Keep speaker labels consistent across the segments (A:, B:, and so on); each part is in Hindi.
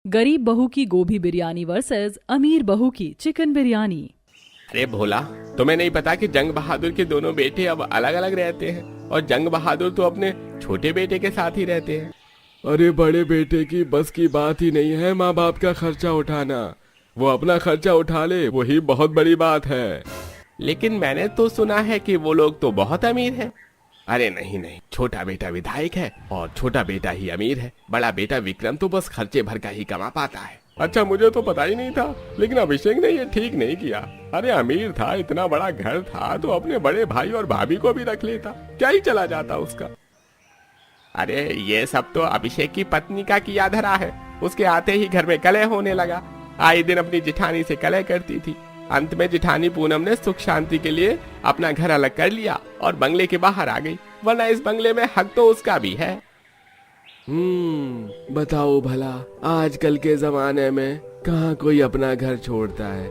A: गरीब बहू की गोभी बिरयानी वर्सेस अमीर बहू की चिकन बिरयानी।
B: अरे भोला, तुम्हें नहीं पता कि जंग बहादुर के दोनों बेटे अब अलग अलग रहते हैं और जंग बहादुर तो अपने छोटे बेटे के साथ ही रहते हैं।
C: अरे बड़े बेटे की बस की बात ही नहीं है माँ बाप का खर्चा उठाना। वो अपना खर्चा उठा ले, वही बहुत बड़ी बात है।
B: लेकिन मैंने तो सुना है कि वो लोग तो बहुत अमीर हैं। अरे नहीं नहीं, छोटा बेटा विधायक है और छोटा बेटा ही अमीर है। बड़ा बेटा विक्रम तो बस खर्चे भर का ही कमा पाता है।
C: अच्छा, मुझे तो पता ही नहीं था, लेकिन अभिषेक ने ये ठीक नहीं किया। अरे अमीर था, इतना बड़ा घर था, तो अपने बड़े भाई और भाभी को भी रख लेता, क्या ही चला जाता उसका।
B: अरे ये सब तो अभिषेक की पत्नी का किया धरा है। उसके आते ही घर में कलह होने लगा। आए दिन अपनी जिठानी से कलह करती थी। अंत में जिठानी पूनम ने सुख शांति के लिए अपना घर अलग कर लिया और बंगले के बाहर आ गई, वरना इस बंगले में हक तो उसका भी है।
C: बताओ भला, आजकल के जमाने में कहाँ कोई अपना घर छोड़ता है।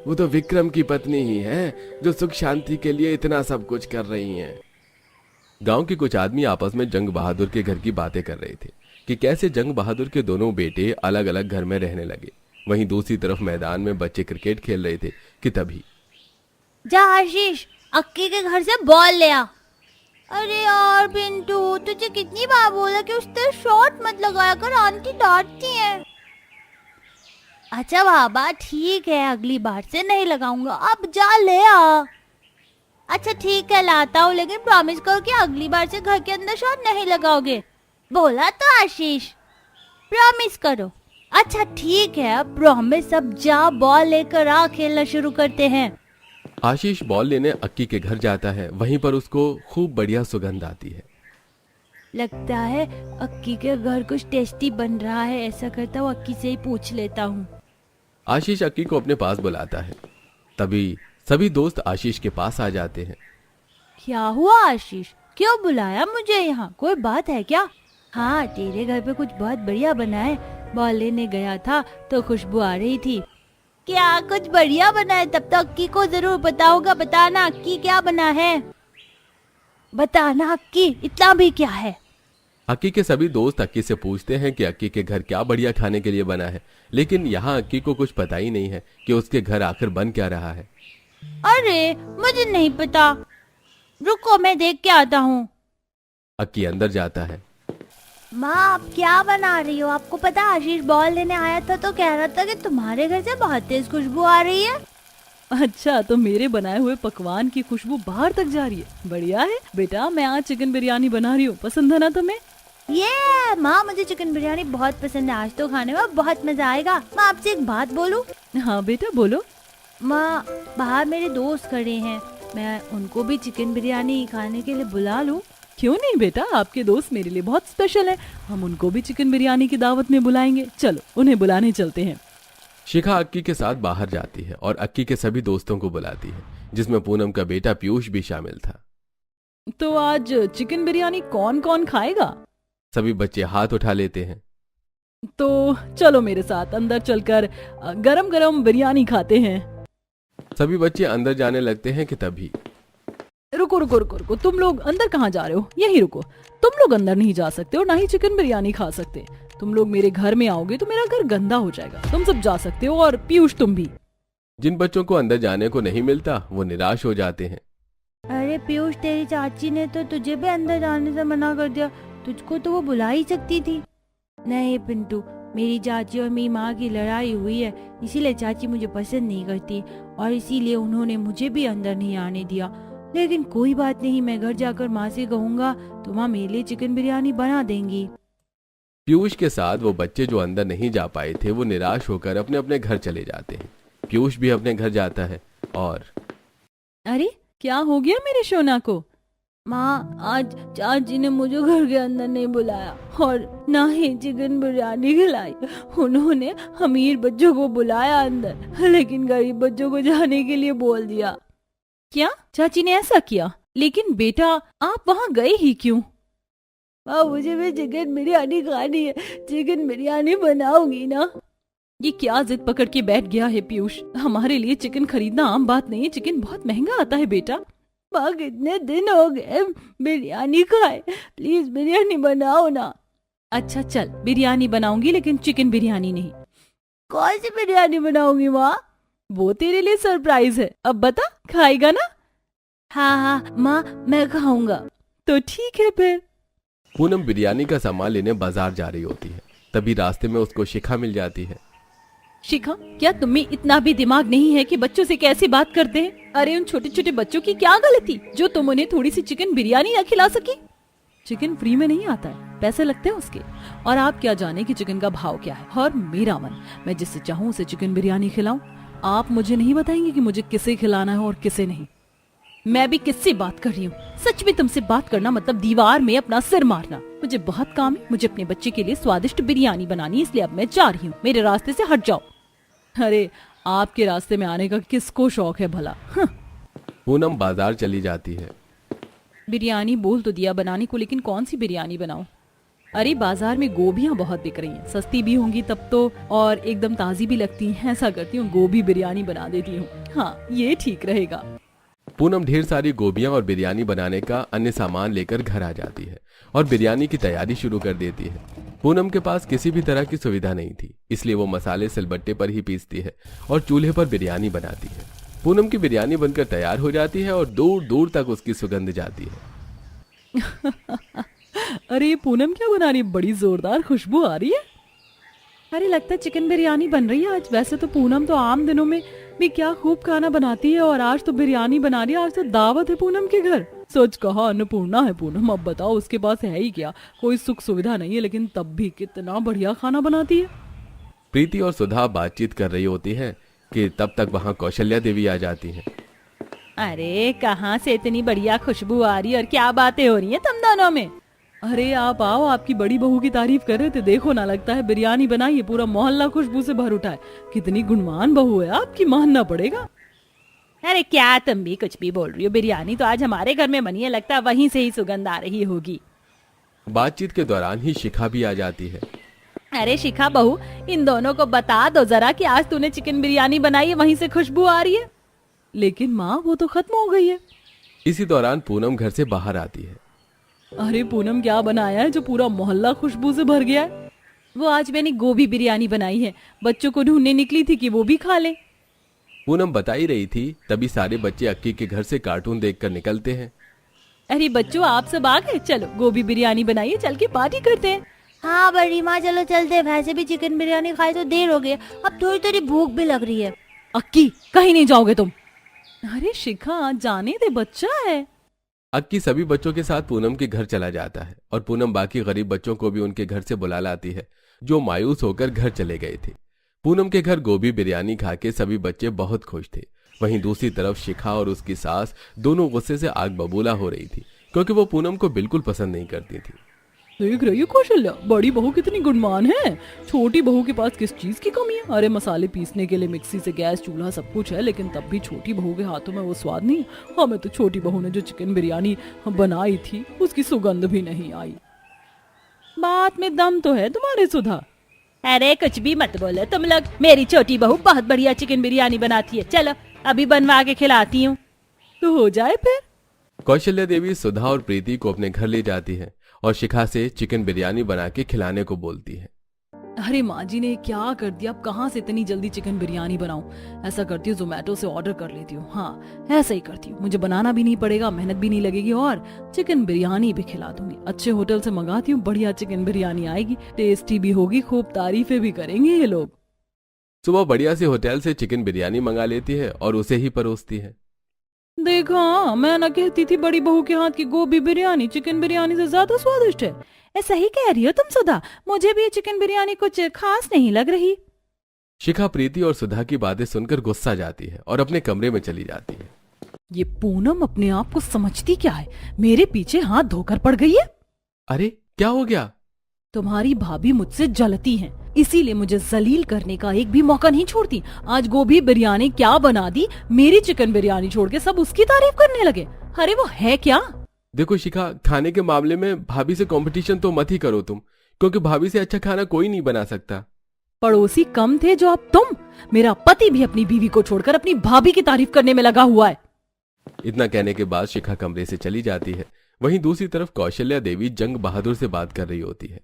C: वो तो विक्रम की पत्नी ही है जो सुख शांति के लिए इतना सब कुछ कर रही हैं।
D: गांव के कुछ आदमी आपस में जंग बहादुर के घर की बातें कर रहे थे कि कैसे जंग बहादुर के दोनों बेटे अलग अलग घर में रहने लगे। वहीं दूसरी तरफ मैदान में बच्चे क्रिकेट खेल रहे थे कि तभी
E: जा आशीष, अक्की के घर से बॉल ले आ। अरे यार पिंटू, तुझे कितनी बार बोला कि उस तरह शॉट मत लगाया कर, आंटी डांटती है। अच्छा बाबा ठीक है, अगली बार से नहीं लगाऊंगा, अब जा ले आ। अच्छा ठीक है, लाता हूँ, लेकिन प्रॉमिस करो कि अगली बार से घर के अंदर शॉट नहीं लगाओगे। बोला तो आशीष, प्रॉमिस करो। अच्छा ठीक है, अब प्रॉमिस, अब जा बॉल लेकर आ, खेलना शुरू करते हैं।
D: आशीष बॉल लेने अक्की के घर जाता है। वहीं पर उसको खूब बढ़िया सुगंध आती है।
E: लगता है अक्की के घर कुछ टेस्टी बन रहा है, ऐसा करता हूँ अक्की से ही पूछ लेता हूँ।
D: आशीष अक्की को अपने पास बुलाता है। तभी सभी दोस्त आशीष के पास आ जाते हैं।
E: क्या हुआ आशीष, क्यों बुलाया मुझे यहाँ, कोई बात है क्या? हाँ, तेरे घर पे कुछ बहुत बढ़िया बना है। बॉल लेने गया था तो खुशबू आ रही थी। क्या कुछ बढ़िया बना है? तब तो अक्की को जरूर पता होगा। बताना अक्की, क्या बना है? बताना अक्की, इतना भी क्या है?
D: अक्की के सभी दोस्त अक्की से पूछते हैं कि अक्की के घर क्या बढ़िया खाने के लिए बना है, लेकिन यहाँ अक्की को कुछ पता ही नहीं है कि उसके घर आखिर बन क्या रहा है।
E: अरे मुझे नहीं पता, रुको मैं देख के आता हूँ।
D: अक्की अंदर जाता है।
E: माँ आप क्या बना रही हो? आपको पता आशीष बॉल लेने आया था तो कह रहा था कि तुम्हारे घर से बहुत तेज खुशबू आ रही है।
A: अच्छा, तो मेरे बनाए हुए पकवान की खुशबू बाहर तक जा रही है। बढ़िया है बेटा, मैं आज चिकन बिरयानी बना रही हूँ, पसंद है ना तुम्हें?
E: ये माँ, मुझे चिकन बिरयानी बहुत पसंद है, आज तो खाने में बहुत मजा आएगा। माँ आपसे एक बात बोलूं?
A: हाँ बेटा बोलो।
E: माँ बाहर मेरे दोस्त खड़े हैं, मैं उनको भी चिकन बिरयानी खाने के लिए बुला लूं?
A: क्यों नहीं बेटा, आपके दोस्त मेरे लिए बहुत स्पेशल है, हम उनको भी चिकन बिरयानी की दावत में बुलाएंगे। चलो उन्हें बुलाने चलते हैं।
D: शिखा अक्की के साथ बाहर जाती है और अक्की के सभी दोस्तों को बुलाती है, जिसमें पूनम का बेटा पीयूष भी शामिल था।
A: तो आज चिकन बिरयानी कौन कौन खाएगा?
D: सभी बच्चे हाथ उठा लेते हैं।
A: तो चलो मेरे साथ अंदर चलकर गरम गरम बिरयानी खाते हैं।
D: सभी बच्चे अंदर जाने लगते हैं कि तभी
A: रुको रुको रुको रुको, तुम लोग अंदर कहाँ जा रहे हो? यहीं रुको, तुम लोग अंदर नहीं जा सकते और ना ही चिकन बिरयानी खा सकते। तुम लोग मेरे घर में आओगे तो मेरा घर गंदा हो जाएगा। तुम सब जा सकते हो और पीयूष तुम भी।
D: जिन बच्चों को अंदर जाने को नहीं मिलता वो निराश हो जाते हैं।
E: अरे पीयूष, तेरी चाची ने तो तुझे भी अंदर जाने से मना कर दिया, तुझको तो वो बुला ही सकती थी। नहीं पिंटू, मेरी चाची और मेरी माँ की लड़ाई हुई है, इसीलिए चाची मुझे पसंद नहीं करती और इसीलिए उन्होंने मुझे भी अंदर नहीं आने दिया। लेकिन कोई बात नहीं, मैं घर जाकर माँ से कहूँगा तो माँ मेरे लिए चिकन बिरयानी बना देंगी।
D: पीयूष के साथ वो बच्चे जो अंदर नहीं जा पाए थे वो निराश होकर अपने अपने घर चले जाते हैं। पीयूष भी अपने घर जाता है और
A: अरे क्या हो गया मेरे सोना को?
E: माँ आज चाची ने मुझे घर के अंदर नहीं बुलाया और ना ही चिकन बिरयानी खिलाई। उन्होंने अमीर बच्चों को बुलाया अंदर, लेकिन गरीब बच्चों को जाने के लिए बोल दिया।
A: क्या चाची ने ऐसा किया? लेकिन बेटा आप वहाँ गए ही क्यों?
E: माँ मुझे भी चिकन बिरयानी खानी है, चिकन बिरयानी बनाऊंगी ना।
A: ये क्या जिद पकड़ के बैठ गया है पीयूष? हमारे लिए चिकन खरीदना आम बात नहीं है, चिकन बहुत महंगा आता है बेटा।
E: माँ कितने दिन हो गए बिरयानी खाए, प्लीज बिरयानी बनाओ ना।
A: अच्छा चल बिरयानी बनाऊंगी, लेकिन चिकन बिरयानी नहीं।
E: कौन सी बिरयानी बनाऊंगी माँ?
A: वो तेरे लिए सरप्राइज है। अब बता, खाएगा ना?
E: हाँ हाँ माँ, मैं खाऊंगा।
A: तो ठीक है फिर।
D: पूनम बिरयानी का सामान लेने बाजार जा रही होती है। तभी रास्ते में उसको शिखा मिल जाती है।
A: शिखा, क्या तुम्हें इतना भी दिमाग नहीं है कि बच्चों से कैसी बात करते हैं? अरे उन छोटे छोटे बच्चों की क्या गलती जो तुम उन्हें थोड़ी सी चिकन बिरयानी न खिला सकी? चिकन फ्री में नहीं आता है, पैसे लगते हैं उसके। और आप क्या जाने कि चिकन का भाव क्या है। और मेरा मन, मैं जिसे चाहूँ उसे चिकन बिरयानी खिलाऊं। आप मुझे नहीं बताएंगे कि मुझे किसे खिलाना है और किसे नहीं। मैं भी किससे बात कर रही हूँ? सच में तुमसे बात करना मतलब दीवार में अपना सिर मारना। मुझे बहुत काम है, मुझे अपने बच्चे के लिए स्वादिष्ट बिरयानी बनानी है, इसलिए अब मैं जा रही हूँ। मेरे रास्ते से हट जाओ। अरे आपके रास्ते में आने का किसको शौक है भला?
D: पूनम बाजार चली जाती है।
A: बिरयानी बोल तो दिया बनाने को, लेकिन कौन सी बिरयानी बनाऊं? अरे बाजार में गोभियां बहुत बिक रही हैं, सस्ती भी होंगी तब तो, और एकदम ताजी भी लगती हैं। ऐसा करती हूँ, गोभी बिरयानी बना देती हूँ। हाँ, ये ठीक रहेगा।
D: पूनम ढेर सारी गोभियां और बिरयानी बनाने का अन्य सामान लेकर घर आ जाती है और बिरयानी की तैयारी शुरू कर देती है। पूनम के पास किसी भी तरह की सुविधा नहीं थी, इसलिए वो मसाले सिलबट्टे पर ही पीसती है और चूल्हे पर बिरयानी बनाती है। पूनम की बिरयानी बनकर तैयार हो जाती है और दूर दूर तक उसकी सुगंध जाती है।
A: अरे ये पूनम क्या बना रही है? बड़ी जोरदार खुशबू आ रही है। अरे लगता है चिकन बिरयानी बन रही है आज। वैसे तो पूनम तो आम दिनों में भी क्या खूब खाना बनाती है, और आज तो बिरयानी बना रही है। आज तो दावत है पूनम के घर। सोच कहा अन्नपूर्णा है पूनम। अब बताओ उसके पास है ही क्या? कोई सुख सुविधा नहीं है, लेकिन तब भी कितना बढ़िया खाना बनाती है।
D: प्रीति और सुधा बातचीत कर रही होती है कि तब तक वहां कौशल्या देवी आ जाती हैं।
A: अरे कहाँ से इतनी बढ़िया खुशबू आ रही है और क्या बातें हो रही हैं तुम दोनों में? अरे आप आओ, आपकी बड़ी बहू की तारीफ कर रहे थे। देखो ना, लगता है बिरयानी बनाई है, पूरा मोहल्ला खुशबू से भर उठा है। कितनी गुणवान बहू है आपकी, मानना पड़ेगा। अरे क्या तुम भी कुछ भी बोल रही हो? बिरयानी तो आज हमारे घर में बनी है, लगता है वहीं से ही सुगंध आ रही होगी।
D: बातचीत के दौरान ही शिखा भी आ जाती है।
A: अरे शिखा बहू, इन दोनों को बता दो जरा कि आज तूने चिकन बिरयानी बनाई है, वहीं से खुशबू आ रही है। लेकिन माँ, वो तो खत्म हो गई है।
D: इसी दौरान पूनम घर से बाहर आती है।
A: अरे पूनम, क्या बनाया है जो पूरा मोहल्ला खुशबू से भर गया है? वो आज मैंने गोभी बिरयानी बनाई है। बच्चों को ढूंढने निकली थी कि वो भी खा ले।
D: पूनम बता ही रही थी, तभी सारे बच्चे अक्की के घर से कार्टून देखकर निकलते हैं।
A: अरे बच्चों, आप सब आ गए? चलो गोभी बिरयानी बनाइए, चल के पार्टी करते हैं।
E: हाँ बड़ी माँ, चलो चलते हैं। वैसे भी चिकन बिरयानी खाए तो देर हो गई, अब थोड़ी थोड़ी भूख भी लग रही है।
A: अक्की, कहीं नहीं जाओगे तुम। अरे शिखा, जाने दे, बच्चा है।
D: अक्की सभी बच्चों के साथ पूनम के घर चला जाता है और पूनम बाकी गरीब बच्चों को भी उनके घर से बुला लाती है, जो मायूस होकर घर चले गए थे। पूनम के घर गोभी बिरयानी खा के सभी बच्चे बहुत खुश थे। वहीं दूसरी तरफ शिखा और उसकी सास दोनों गुस्से से आग बबूला हो रही थी, क्योंकि वो पूनम को बिल्कुल पसंद नहीं करती थी।
A: देख रही हो कौशल्या, बड़ी बहू कितनी गुणवान है। छोटी बहू के पास किस चीज की कमी है? अरे मसाले पीसने के लिए मिक्सी से गैस चूल्हा सब कुछ है, लेकिन तब भी छोटी बहू के हाथों में वो स्वाद नहीं। हमें तो छोटी बहू ने जो चिकन बिरयानी बनाई थी उसकी सुगंध भी नहीं आई। बात में दम तो है तुम्हारे सुधा। अरे कुछ भी मत बोलो तुम लोग। मेरी छोटी बहू बहुत बढ़िया चिकन बिरयानी बनाती है। चलो अभी बनवा के खिलाती हूँ, तो हो जाए फिर।
D: कौशल्या देवी सुधा और प्रीति को अपने घर ले जाती है और शिखा से चिकन बिरयानी बना के खिलाने को बोलती है।
A: अरे माँ जी ने क्या कर दिया? अब कहाँ से इतनी जल्दी चिकन बिरयानी बनाऊं? ऐसा करती हूँ, जोमेटो से ऑर्डर कर लेती हूँ। हाँ, ऐसा ही करती हूँ। मुझे बनाना भी नहीं पड़ेगा, मेहनत भी नहीं लगेगी, और चिकन बिरयानी भी खिला दूंगी। अच्छे होटल से मंगाती हूँ, बढ़िया चिकन बिरयानी आएगी, टेस्टी भी होगी, खूब तारीफें भी करेंगे ये लोग।
D: सुबह बढ़िया से होटल से चिकन बिरयानी मंगा लेती है और उसे ही परोसती है।
A: देखा, मैं ना कहती थी बड़ी बहू के हाथ की गोभी बिरयानी चिकन बिरयानी से ज्यादा स्वादिष्ट है। ऐसा ही कह रही हो तुम सुधा, मुझे भी ये चिकन बिरयानी कुछ खास नहीं लग रही।
D: शिखा प्रीति और सुधा की बातें सुनकर गुस्सा जाती है और अपने कमरे में चली जाती है।
A: ये पूनम अपने आप को समझती क्या है? मेरे पीछे हाथ धोकर पड़ गई है।
D: अरे क्या हो गया?
A: तुम्हारी भाभी मुझसे जलती हैं, इसीलिए मुझे जलील करने का एक भी मौका नहीं छोड़ती। आज गोभी बिरयानी क्या बना दी, मेरी चिकन बिरयानी छोड़ के सब उसकी तारीफ करने लगे। अरे वो है क्या?
D: देखो शिखा, खाने के मामले में भाभी से कंपटीशन तो मत ही करो तुम, क्योंकि भाभी से अच्छा खाना कोई नहीं बना सकता।
A: पड़ोसी कम थे जो अब तुम? मेरा पति भी अपनी बीवी को छोड़कर अपनी भाभी की तारीफ करने में लगा हुआ है।
D: इतना कहने के बाद शिखा कमरे से चली जाती है। वहीं दूसरी तरफ कौशल्या देवी जंग बहादुर से बात कर रही होती है।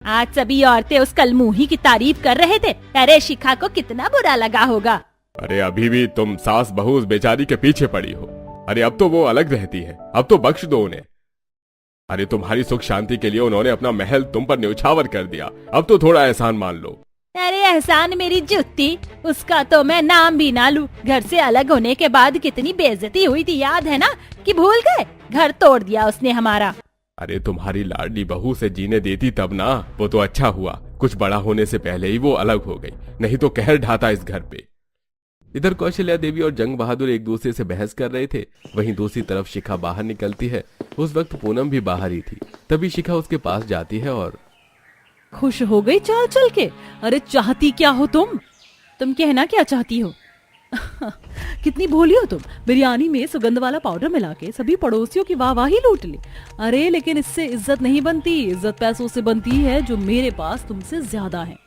E: आज सभी औरतें उस कलमुही की तारीफ कर रहे थे। अरे शिखा को कितना बुरा लगा होगा।
D: अरे अभी भी तुम सास बहू उस बेचारी के पीछे पड़ी हो। अरे अब तो वो अलग रहती है, अब तो बख्श दो उन्हें। अरे तुम्हारी सुख शांति के लिए उन्होंने अपना महल तुम पर न्यौछावर कर दिया, अब तो थोड़ा एहसान मान लो।
E: अरे एहसान मेरी जुत्ती, उसका तो मैं नाम भी ना लूं। घर से अलग होने के बाद कितनी बेइज्जती हुई थी, याद है ना? कि भूल गए? घर तोड़ दिया उसने हमारा।
D: अरे तुम्हारी लाडली बहू से जीने देती तब ना, वो तो अच्छा हुआ कुछ बड़ा होने से पहले ही वो अलग हो गई, नहीं तो कहर ढाता इस घर पे। इधर कौशल्या देवी और जंग बहादुर एक दूसरे से बहस कर रहे थे। वहीं दूसरी तरफ शिखा बाहर निकलती है। उस वक्त पूनम भी बाहर ही थी। तभी शिखा उसके पास जाती है और
A: खुश हो गई चाल चल के? अरे चाहती क्या हो तुम कहना क्या चाहती हो? कितनी भोली हो तुम। बिरयानी में सुगंध वाला पाउडर मिला के सभी पड़ोसियों की वाहवाही लूट ली। अरे लेकिन इससे इज्जत नहीं बनती, इज्जत पैसों से बनती है जो मेरे पास तुमसे ज्यादा है।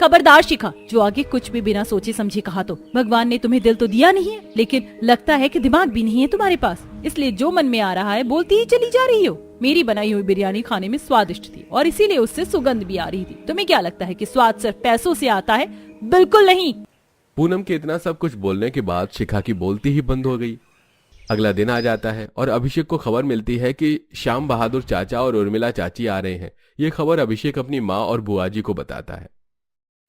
A: खबरदार शिखा, जो आगे कुछ भी बिना सोचे समझे कहा तो। भगवान ने तुम्हें दिल तो दिया नहीं है, लेकिन लगता है कि दिमाग भी नहीं है तुम्हारे पास, इसलिए जो मन में आ रहा है बोलती ही चली जा रही हो। मेरी बनाई हुई बिरयानी खाने में स्वादिष्ट थी और इसीलिए उससे सुगंध भी आ रही थी। तुम्हें क्या लगता है कि स्वाद सिर्फ पैसों से आता है? बिल्कुल नहीं।
D: पूनम के इतना सब कुछ बोलने के बाद शिखा की बोलती ही बंद हो गई। अगला दिन आ जाता है और अभिषेक को खबर मिलती है कि श्याम बहादुर चाचा और उर्मिला चाची आ रहे हैं। ये खबर अभिषेक अपनी माँ और बुआ जी को बताता है।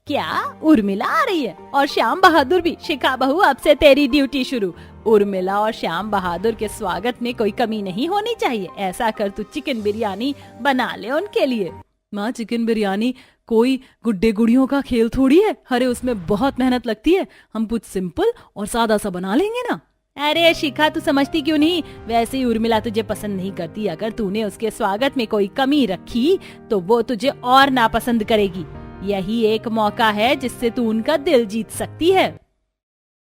E: क्या उर्मिला आ रही है? और श्याम बहादुर भी? शिखा बहू, अब से तेरी ड्यूटी शुरू। उर्मिला और श्याम बहादुर के स्वागत में कोई कमी नहीं होनी चाहिए। ऐसा कर तू चिकन बिरयानी बना ले उनके लिए।
A: माँ, चिकन बिरयानी कोई गुड्डे गुड़ियों का खेल थोड़ी है। अरे उसमें बहुत मेहनत लगती है। हम कुछ सिंपल और सादा सा बना लेंगे ना।
E: अरे शिखा, तू समझती क्यों नहीं? वैसे ही उर्मिला तुझे पसंद नहीं करती। अगर तूने उसके स्वागत में कोई कमी रखी तो वो तुझे और नापसंद करेगी। यही एक मौका है जिससे तू उनका दिल जीत सकती है।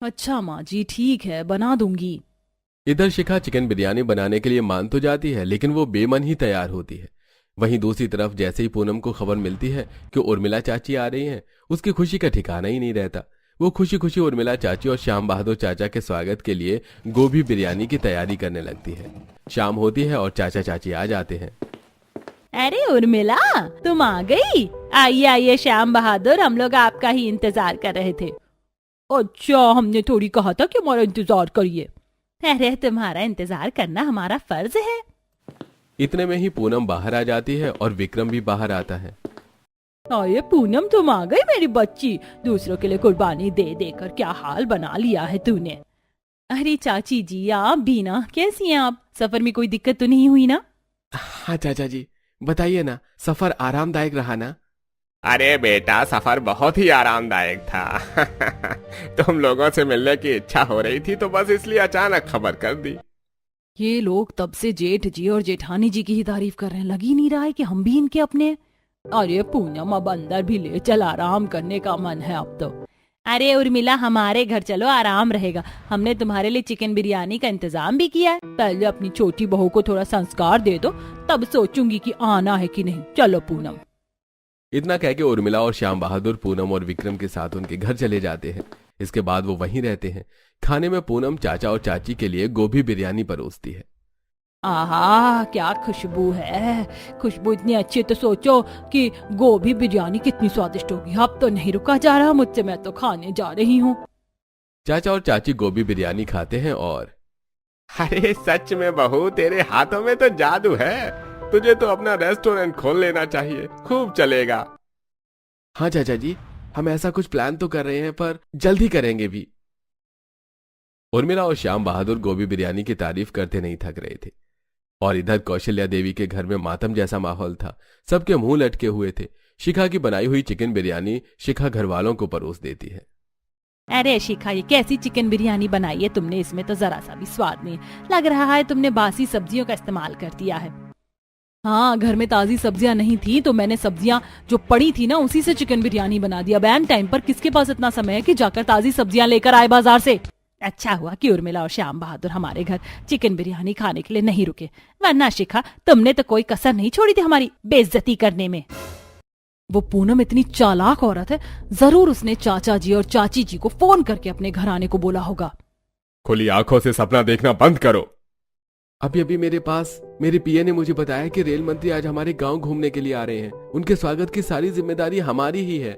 A: अच्छा माँ जी, ठीक है, बना दूंगी।
D: इधर शिखा चिकन बिरयानी बनाने के लिए मान तो जाती है, लेकिन वो बेमन ही तैयार होती है। वहीं दूसरी तरफ जैसे ही पूनम को खबर मिलती है कि उर्मिला चाची आ रही हैं, उसकी खुशी का ठिकाना ही नहीं रहता। वो खुशी खुशी उर्मिला चाची और श्याम बहादुर चाचा के स्वागत के लिए गोभी बिरयानी की तैयारी करने लगती है। शाम होती है और चाचा चाची आ जाते हैं।
E: अरे उर्मिला, तुम आ गई? आइए आइए श्याम बहादुर, हम लोग आपका ही इंतजार कर रहे थे।
A: अच्छा, हमने थोड़ी कहा था कि हमारा इंतजार करिए।
E: अरे तुम्हारा इंतजार करना हमारा फर्ज है।
D: इतने में ही पूनम बाहर आ जाती है और विक्रम भी बाहर आता है।
A: अरे पूनम, तुम आ गई मेरी बच्ची। दूसरों के लिए कुर्बानी दे देकर क्या हाल बना लिया है तूने।
E: अरे चाची जी, आप भी ना, कैसी हैं आप? सफर में कोई दिक्कत तो नहीं हुई ना?
C: हाँ चाचा जी, बताइए ना, सफर आरामदायक रहा ना?
B: अरे बेटा, सफर बहुत ही आरामदायक था। तुम लोगों से मिलने की इच्छा हो रही थी तो बस इसलिए अचानक खबर कर दी।
A: ये लोग तब से जेठ जी और जेठानी जी की ही तारीफ कर रहे हैं। लग ही नहीं रहा है कि हम भी इनके अपने। अरे पूनम, अब अंदर भी ले चल, आराम करने का मन है अब तो।
E: अरे उर्मिला, हमारे घर चलो, आराम रहेगा। हमने तुम्हारे लिए चिकन बिरयानी का इंतजाम भी किया है।
A: पहले अपनी छोटी बहू को थोड़ा संस्कार दे दो, तब सोचूंगी कि आना है कि नहीं। चलो पूनम।
D: इतना कह के उर्मिला और श्याम बहादुर पूनम और विक्रम के साथ उनके घर चले जाते हैं। इसके बाद वो वहीं रहते हैं। खाने में पूनम चाचा और चाची के लिए गोभी बिरयानी परोसती है।
A: आहा, क्या खुशबू है। खुशबू इतनी अच्छी, तो सोचो कि गोभी बिरयानी कितनी स्वादिष्ट होगी। अब तो नहीं रुका जा रहा मुझसे, मैं तो खाने जा रही हूँ।
D: चाचा और चाची गोभी बिरयानी खाते हैं और
B: अरे सच में बहू, तेरे हाथों में तो जादू है। तुझे तो अपना रेस्टोरेंट खोल लेना चाहिए, खूब चलेगा।
C: हाँ चाचा जी, हम ऐसा कुछ प्लान तो कर रहे हैं, पर जल्दी करेंगे भी।
D: उर्मिला और श्याम बहादुर गोभी बिरयानी की तारीफ करते नहीं थक रहे थे। और इधर कौशल्या देवी के घर में मातम जैसा माहौल था। सबके मुंह लटके हुए थे। शिखा की बनाई हुई चिकन बिरयानी शिखा घर वालों को परोस देती है।
E: अरे शिखा, ये कैसी चिकन बिरयानी बनाई है तुमने? इसमें तो जरा सा भी स्वाद नहीं। लग रहा है तुमने बासी सब्जियों का इस्तेमाल कर दिया है।
A: हाँ, घर में ताजी सब्जियां नहीं थी तो मैंने सब्जियां जो पड़ी थी ना, उसी से चिकन बिरयानी बना दिया। बैन टाइम पर किसके पास इतना समय है कि जाकर ताजी सब्जियां लेकर आए बाजार से।
E: अच्छा हुआ कि उर्मिला और श्याम बहादुर हमारे घर चिकन बिरयानी खाने के लिए नहीं रुके, वरना शिखा तुमने तो कोई कसर नहीं छोड़ी थी हमारी बेइज्जती करने में।
A: वो पूनम इतनी चालाक औरत है, जरूर उसने चाचा जी और चाची जी को फोन करके अपने घर आने को बोला होगा।
D: खुली आंखों से सपना देखना बंद करो।
C: अभी अभी मेरे पास मेरे पीए ने मुझे बताया कि रेल मंत्री आज हमारे गांव घूमने के लिए आ रहे हैं। उनके स्वागत की सारी जिम्मेदारी हमारी ही है।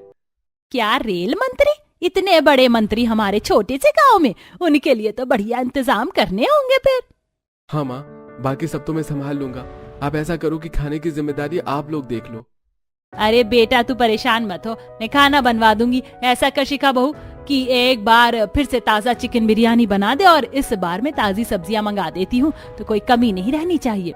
A: क्या रेल मंत्री? इतने बड़े मंत्री हमारे छोटे से गांव में, उनके लिए तो बढ़िया इंतजाम करने होंगे फिर।
C: हाँ माँ, बाकी सब तो मैं संभाल लूंगा। आप ऐसा करो कि खाने की जिम्मेदारी आप लोग देख लो।
A: अरे बेटा तू परेशान मत हो, मैं खाना बनवा दूंगी। ऐसा कर शिखा बहू कि एक बार फिर से ताजा चिकन बिरयानी बना दे, और इस बार मैं ताजी सब्जियां मंगा देती हूँ, तो कोई कमी नहीं रहनी चाहिए।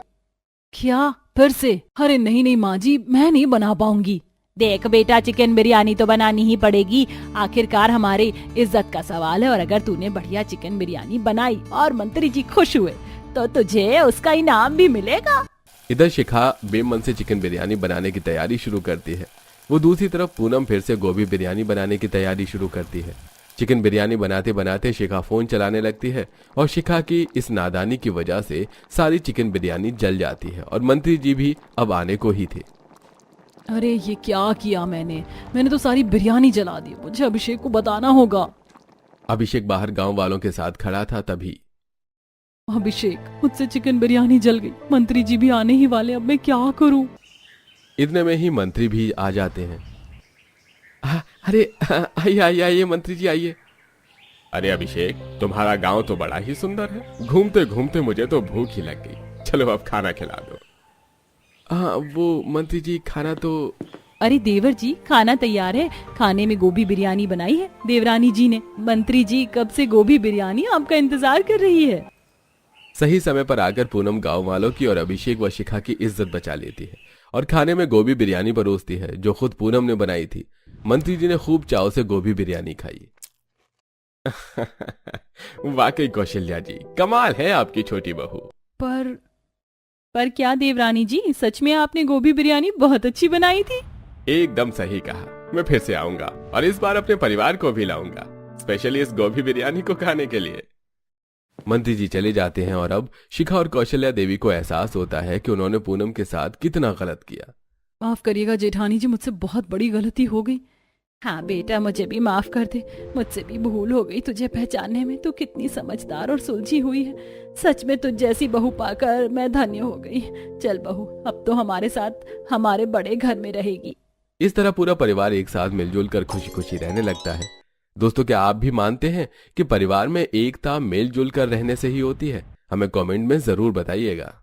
A: क्या फिर से? अरे नहीं नहीं माँ जी, मैं नहीं बना पाऊंगी। देख बेटा, चिकन बिरयानी तो बनानी ही पड़ेगी, आखिरकार हमारी इज्जत का सवाल है। और अगर तूने बढ़िया चिकन बिरयानी बनाई और मंत्री जी खुश हुए तो तुझे उसका इनाम भी मिलेगा।
D: इधर शिखा बेमन से चिकन बिरयानी बनाने की तैयारी शुरू करती है। वो दूसरी तरफ पूनम फिर से गोभी बिरयानी बनाने की तैयारी शुरू करती है। चिकन बिरयानी बनाते बनाते शिखा फोन चलाने लगती है और शिखा की इस नादानी की वजह से सारी चिकन बिरयानी जल जाती है और मंत्री जी भी अब आने को ही थे।
A: अरे ये क्या किया मैंने तो सारी बिरयानी जला दी। मुझे अभिषेक को बताना होगा।
D: अभिषेक बाहर गांव वालों के साथ खड़ा था। तभी
A: अभिषेक, मुझसे चिकन बिरयानी जल गई, मंत्री जी भी आने ही वाले, अब मैं क्या करूं?
D: इतने में ही मंत्री भी आ जाते हैं।
C: अरे आइए आइए आइए मंत्री जी आइए।
B: अरे अभिषेक, तुम्हारा गांव तो बड़ा ही सुंदर है। घूमते घूमते मुझे तो भूख ही लग गई। चलो अब खाना खिला दो।
C: हाँ वो मंत्री जी, खाना तो
A: अरे देवर जी, खाना तैयार है। खाने में गोभी बिरयानी बनाई है देवरानी जी ने। मंत्री जी कब से गोभी बिरयानी आपका इंतजार कर रही है।
D: सही समय पर आकर पूनम गांव वालों की और अभिषेक व शिखा की इज्जत बचा लेती है और खाने में गोभी बिरयानी परोसती है जो खुद पूनम ने बनाई थी। मंत्री जी ने खूब चाव से गोभी बिरयानी खाई।
B: वाकई कौशल्या जी, कमाल है आपकी छोटी बहू।
A: पर क्या देवरानी जी, सच में आपने गोभी बिरयानी बहुत अच्छी बनाई थी।
B: एकदम सही कहा। मैं फिर से आऊंगा और इस बार अपने परिवार को भी लाऊंगा, स्पेशली इस गोभी बिरयानी को खाने के लिए।
D: मंत्री जी चले जाते हैं और अब शिखा और कौशल्या देवी को एहसास होता है कि उन्होंने पूनम के साथ कितना गलत किया।
A: माफ करिएगा जेठानी जी, मुझसे बहुत बड़ी गलती हो गई। हाँ बेटा, मुझे भी माफ कर दे। मुझसे भी भूल हो गई तुझे पहचानने में। तू कितनी समझदार और सुलझी हुई है। सच में तुझ जैसी बहू पाकर मैं धन्य हो गई। चल बहू, अब तो हमारे साथ हमारे बड़े घर में रहेगी।
D: इस तरह पूरा परिवार एक साथ मिलजुल कर खुशी खुशी रहने लगता है। दोस्तों, क्या आप भी मानते हैं कि परिवार में एकता मिलजुल कर रहने से ही होती है? हमें कमेंट में जरूर बताइएगा।